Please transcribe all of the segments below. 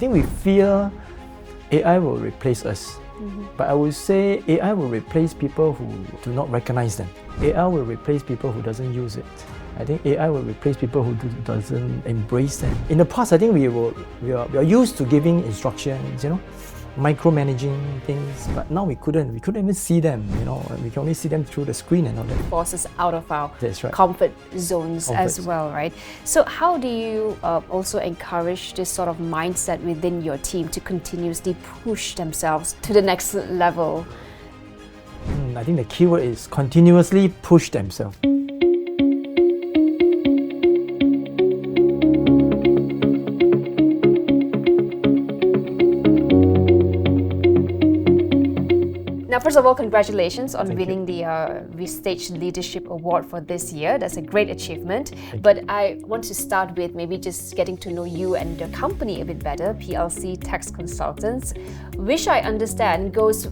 think we fear AI will replace us. But I would say AI will replace people who do not recognize them. AI will replace people who doesn't use it. I think AI will replace people who doesn't embrace them. In the past, I think we are used to giving instructions, micromanaging things, but now we couldn't even see them, we can only see them through the screen and all that. Force us out of our That's right. comfort zones as well, right? So how do you also encourage this sort of mindset within your team to continuously push themselves to the next level? I think the key word is continuously push themselves. Now, first of all, congratulations on Thank winning the Vistage Leadership Award for this year. That's a great achievement. But I want to start with maybe just getting to know you and your company a bit better, PLC Tax Consultants, which I understand goes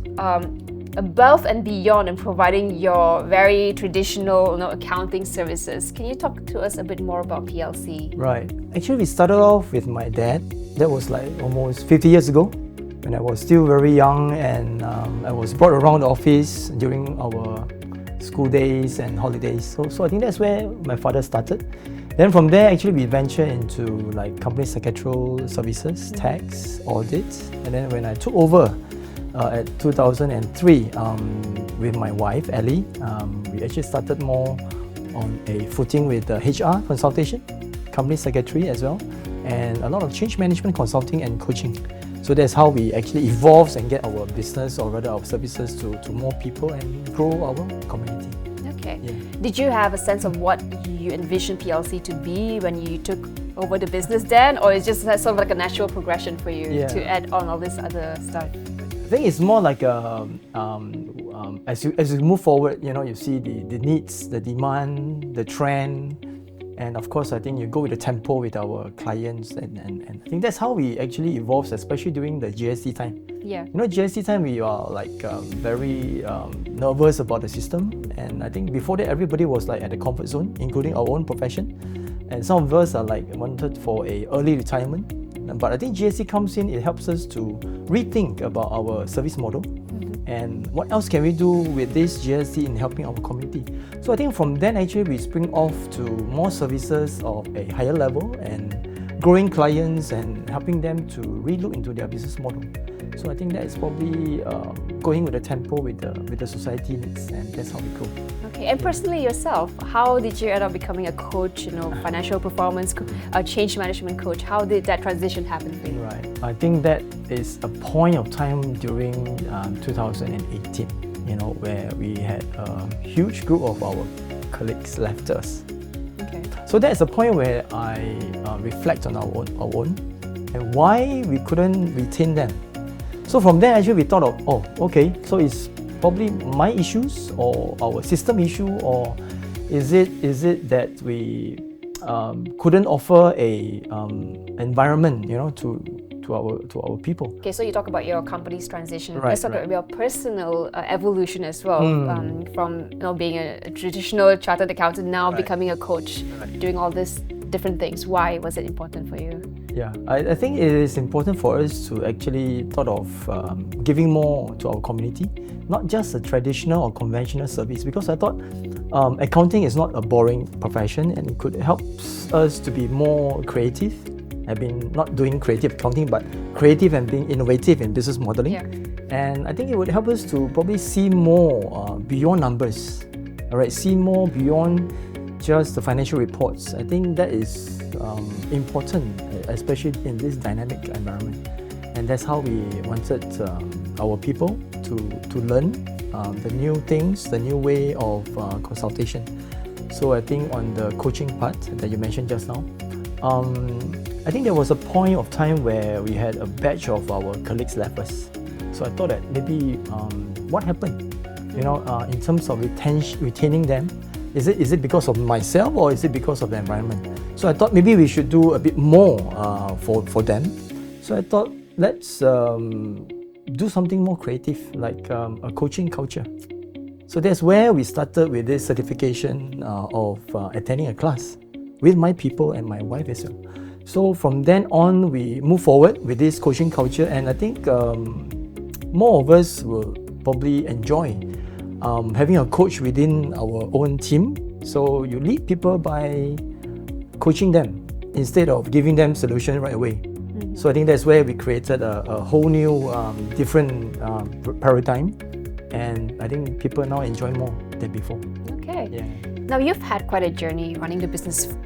above and beyond in providing your very traditional accounting services. Can you talk to us a bit more about PLC? Right. Actually, we started off with my dad. That was like almost 50 years ago, when I was still very young, and I was brought around the office during our school days and holidays. So I think that's where my father started. Then from there, actually, we ventured into like company secretarial services, tax, audit. And then when I took over at 2003 with my wife, Ellie, we actually started more on a footing with HR consultation, company secretary as well, and a lot of change management consulting and coaching. So that's how we actually evolve and get our business, or rather our services, to more people and grow our community. Okay. Yeah. Did you have a sense of what you envisioned PLC to be when you took over the business then, or is just sort of like a natural progression for you to add on all this other stuff? I think it's more like as you move forward, you see the needs, the demand, the trend. And of course, I think you go with the tempo with our clients, and I think that's how we actually evolve, especially during the GST time. Yeah. GST time, we are like very nervous about the system, and I think before that, everybody was like at the comfort zone, including our own profession. And some of us are like wanted for a early retirement. But I think GST comes in, it helps us to rethink about our service model. And what else can we do with this GST in helping our community? So I think from then, actually, we spring off to more services of a higher level and growing clients and helping them to relook into their business model. So I think that is probably going with the tempo with the society needs, and that's how we go. Okay, and personally yourself, how did you end up becoming a coach, financial performance, change management coach? How did that transition happen for you? Right. I think that is a point of time during 2018, where we had a huge group of our colleagues left us. Okay. So that's a point where I reflect on our own and why we couldn't retain them. So from there, actually, we thought of, okay, so it's probably my issues or our system issue, or is it that we couldn't offer a environment, to our people. Okay, so you talk about your company's transition. Right, Let's talk about your personal evolution as well, from being a traditional chartered accountant now becoming a coach, doing all these different things. Why was it important for you? Yeah, I think it is important for us to actually thought of giving more to our community, not just a traditional or conventional service, because I thought accounting is not a boring profession, and it could help us to be more creative. I've been not doing creative accounting, but creative and being innovative in business modeling. Yeah. And I think it would help us to probably see more beyond numbers, all right, see more beyond just the financial reports. I think that is important, especially in this dynamic environment. And that's how we wanted our people to learn the new things, the new way of consultation. So I think on the coaching part that you mentioned just now, I think there was a point of time where we had a batch of our colleagues left us. So I thought that maybe what happened, in terms of retaining them. Is it because of myself, or is it because of the environment? So I thought maybe we should do a bit more for them. So I thought, let's do something more creative, like a coaching culture. So that's where we started with this certification of attending a class with my people and my wife as well. So from then on, we move forward with this coaching culture, and I think more of us will probably enjoy having a coach within our own team. So you lead people by coaching them instead of giving them solution right away. So I think that's where we created a whole new different paradigm, and I think people now enjoy more than before. Okay. Yeah. Now you've had quite a journey running the business,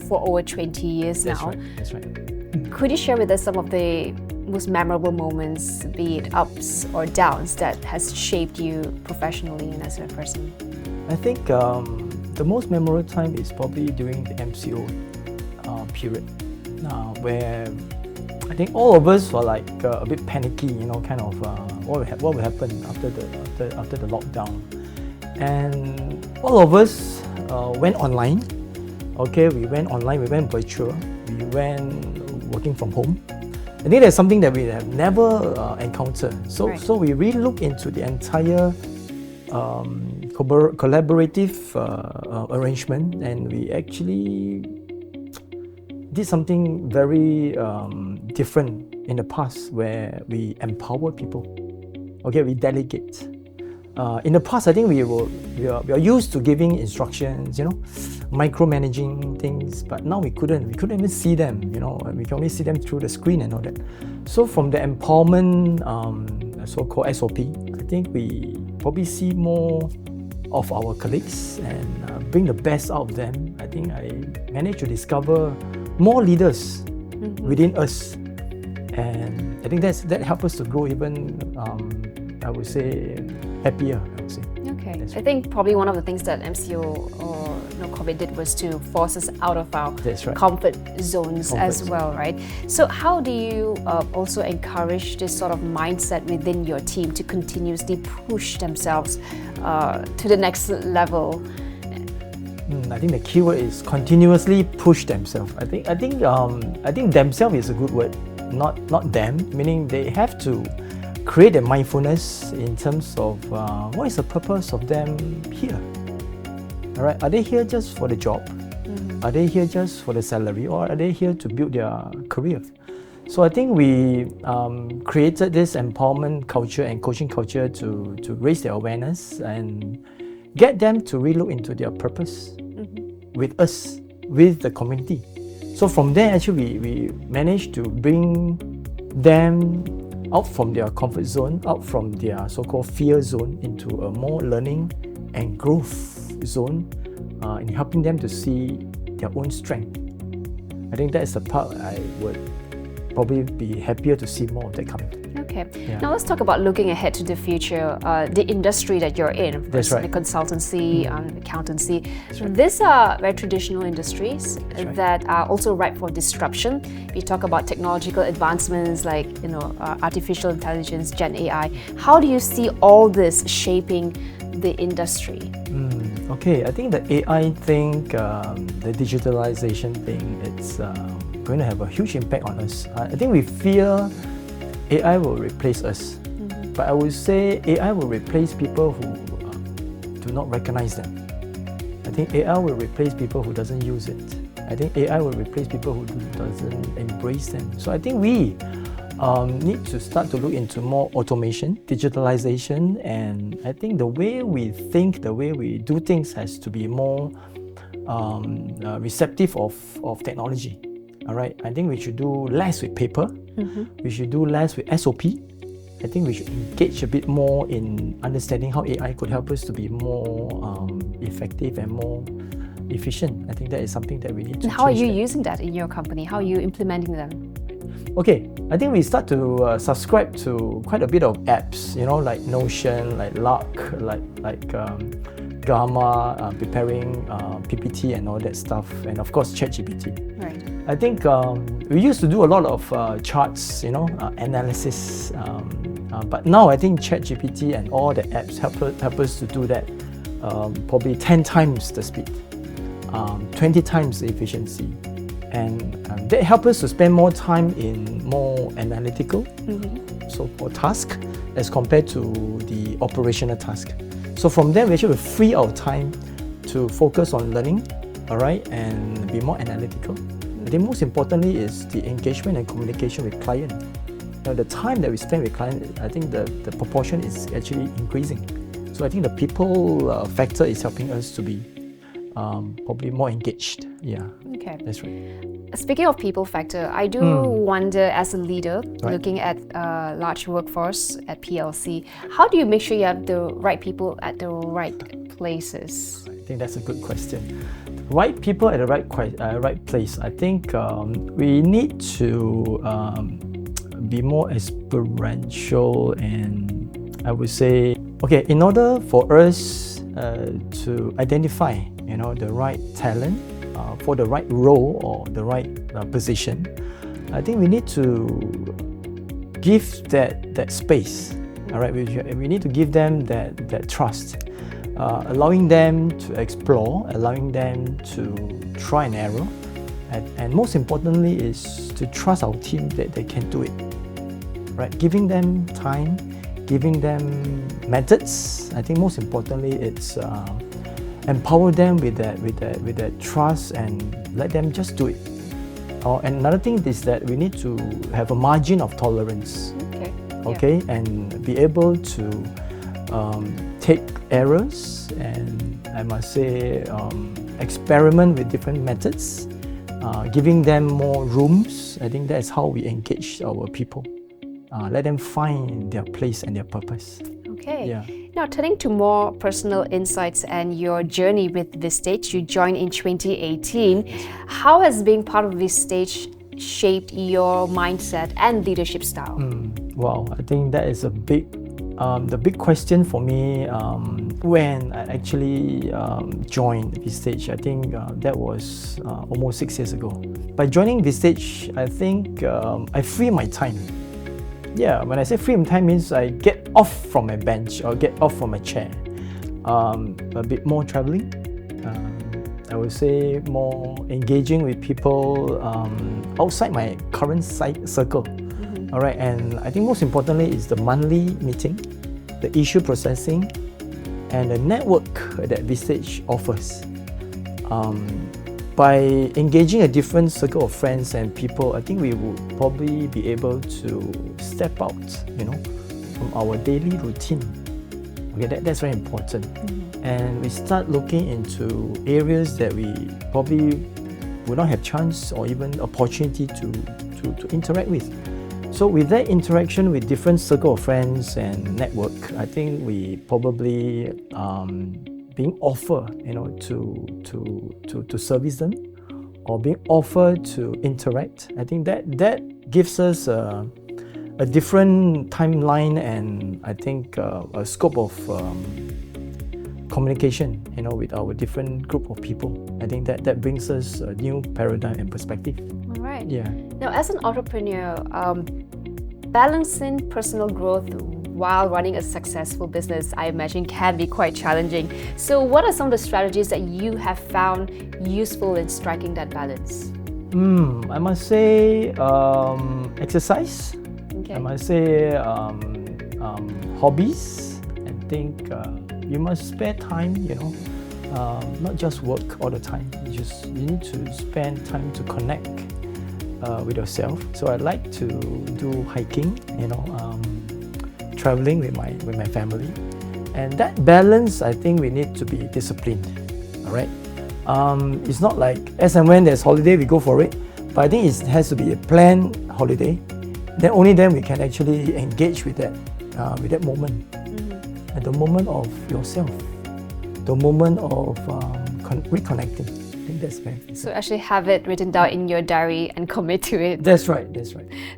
for over 20 years That's now. right. That's right. Could you share with us some of the most memorable moments, be it ups or downs, that has shaped you professionally and as a person? I think the most memorable time is probably during the MCO period, where I think all of us were like a bit panicky, kind of what will happen after the lockdown, and all of us went online. Okay, we went online, we went virtual, we went working from home. I think that's something that we have never encountered. So we really look into the entire collaborative arrangement, and we actually did something very different in the past, where we empower people. Okay, we delegate. In the past, I think we are used to giving instructions, micromanaging things, but now we couldn't even see them, we can only see them through the screen and all that. So from the empowerment, so-called SOP, I think we probably see more of our colleagues and bring the best out of them. I think I managed to discover more leaders within us, and I think that helped us to grow even, I would say, happier, I would say. Okay. I think probably one of the things that MCO or COVID did was to force us out of our comfort zones as well, right? So how do you also encourage this sort of mindset within your team to continuously push themselves to the next level? I think the key word is continuously push themselves. I think themselves is a good word, not them, meaning they have to create a mindfulness in terms of what is the purpose of them here. All right, are they here just for the job? Are they here just for the salary, or are they here to build their career? So I think we created this empowerment culture and coaching culture to raise their awareness and get them to relook into their purpose with us, with the community. So from there, actually, we managed to bring them out from their comfort zone, out from their so-called fear zone, into a more learning and growth zone, in helping them to see their own strength. I think that is the part I would probably be happier to see more of that coming. Okay. Yeah. Now let's talk about looking ahead to the future, the industry that you're in, of course, the consultancy, accountancy. These are very traditional industries that are also ripe for disruption. We talk about technological advancements like artificial intelligence, Gen AI. How do you see all this shaping the industry? Okay, I think the AI thing, the digitalization thing, it's going to have a huge impact on us. I think we fear AI will replace us, but I would say AI will replace people who do not recognize them. I think AI will replace people who doesn't use it. I think AI will replace people who doesn't embrace them. So I think we need to start to look into more automation, digitalization, and I think the way we think, the way we do things has to be more receptive of technology. All right, I think we should do less with paper. We should do less with SOP. I think we should engage a bit more in understanding how AI could help us to be more effective and more efficient. I think that is something that we need to change. And how are you using that in your company? How are you implementing them? Okay, I think we start to subscribe to quite a bit of apps, like Notion, like Luah, like Gamma, preparing PPT and all that stuff, and of course ChatGPT. Right. I think we used to do a lot of charts, analysis, but now I think ChatGPT and all the apps help us to do that probably 10 times the speed, 20 times the efficiency, and that helps us to spend more time in more analytical so-called task as compared to the operational task. So from there, we actually free our time to focus on learning, all right, and be more analytical. I think most importantly is the engagement and communication with client. The time that we spend with client, I think the proportion is actually increasing. So I think the people factor is helping us to be probably more engaged. Yeah. Okay. That's right. Speaking of people factor, I do wonder, as a leader, looking at a large workforce at PLC, how do you make sure you have the right people at the right places? I think that's a good question. Right people at the right place. I think we need to be more experiential, and I would say, okay, in order for us to identify, the right talent for the right role or the right position, I think we need to give that space. All right, we need to give them that trust, allowing them to explore, allowing them to try and error, and most importantly is to trust our team that they can do it. Right, giving them time, giving them methods. I think most importantly it's empower them with that trust and let them just do it. And another thing is that we need to have a margin of tolerance. Okay, and be able to take errors, and I must say experiment with different methods, giving them more rooms. I think that's how we engage our people. Let them find their place and their purpose. Okay. Yeah. Now, turning to more personal insights and your journey with Vistage, you joined in 2018. How has being part of Vistage shaped your mindset and leadership style? Wow, I think that is the big question for me when I actually joined Vistage. I think that was almost 6 years ago. By joining Vistage, I think I free my time. Yeah, when I say free my time means I get off from my bench or get off from my chair. A bit more traveling. I would say more engaging with people outside my current circle. All right, and I think most importantly is the monthly meeting, the issue processing, and the network that Vistage offers. By engaging a different circle of friends and people, I think we would probably be able to step out, from our daily routine. Okay, that's very important. And we start looking into areas that we probably would not have chance or even opportunity to interact with. So with that interaction with different circle of friends and network, I think we probably being offered, to service them, or being offered to interact. I think that gives us a different timeline, and I think a scope of communication, with our different group of people. I think that brings us a new paradigm and perspective. All right. Yeah. Now, as an entrepreneur, balancing personal growth while running a successful business, I imagine, can be quite challenging. So what are some of the strategies that you have found useful in striking that balance? I must say exercise. Okay. I must say hobbies. I think you must spare time, not just work all the time. You need to spend time to connect with yourself. So I like to do hiking, traveling with my family, and that balance, I think we need to be disciplined. All right, it's not like as and when there's holiday we go for it, but I think it has to be a planned holiday. Then only then we can actually engage with that moment, at the moment of yourself, the moment of reconnecting. I think that's very important. So actually have it written down in your diary and commit to it. That's right.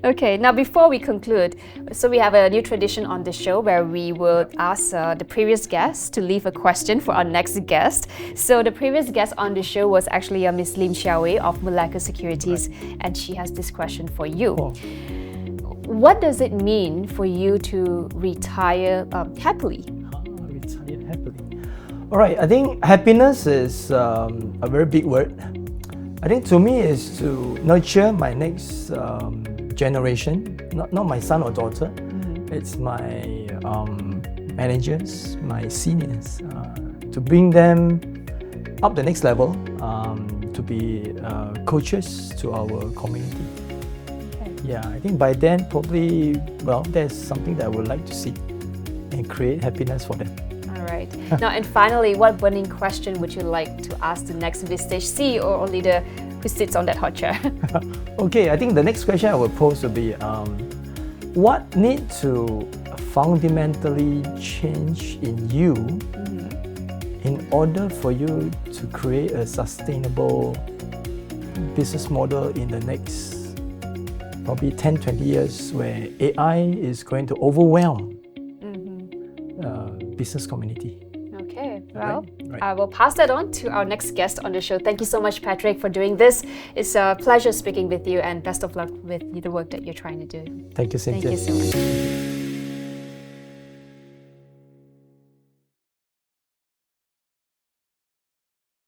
Okay, now before we conclude, so we have a new tradition on the show where we will ask the previous guest to leave a question for our next guest. So the previous guest on the show was actually Miss Lim Xiaowei of Malacca Securities, and she has this question for you. Oh. What does it mean for you to retire happily? Retire happily. All right, I think happiness is a very big word. I think to me is to nurture my next generation, not my son or daughter. It's my managers, my seniors, to bring them up the next level, to be coaches to our community. Yeah, I think by then probably, well, there's something that I would like to see and create happiness for them. All right. Now, and finally, what burning question would you like to ask the next Vistage CEO or leader who sits on that hot chair? Okay, I think the next question I would pose would be, what needs to fundamentally change in you in order for you to create a sustainable business model in the next probably 10, 20 years where AI is going to overwhelm business community? Okay, well, Right. I will pass that on to our next guest on the show. Thank you so much, Patrick, for doing this. It's a pleasure speaking with you, and best of luck with the work that you're trying to do. Thank you, Cynthia. Thank you so much.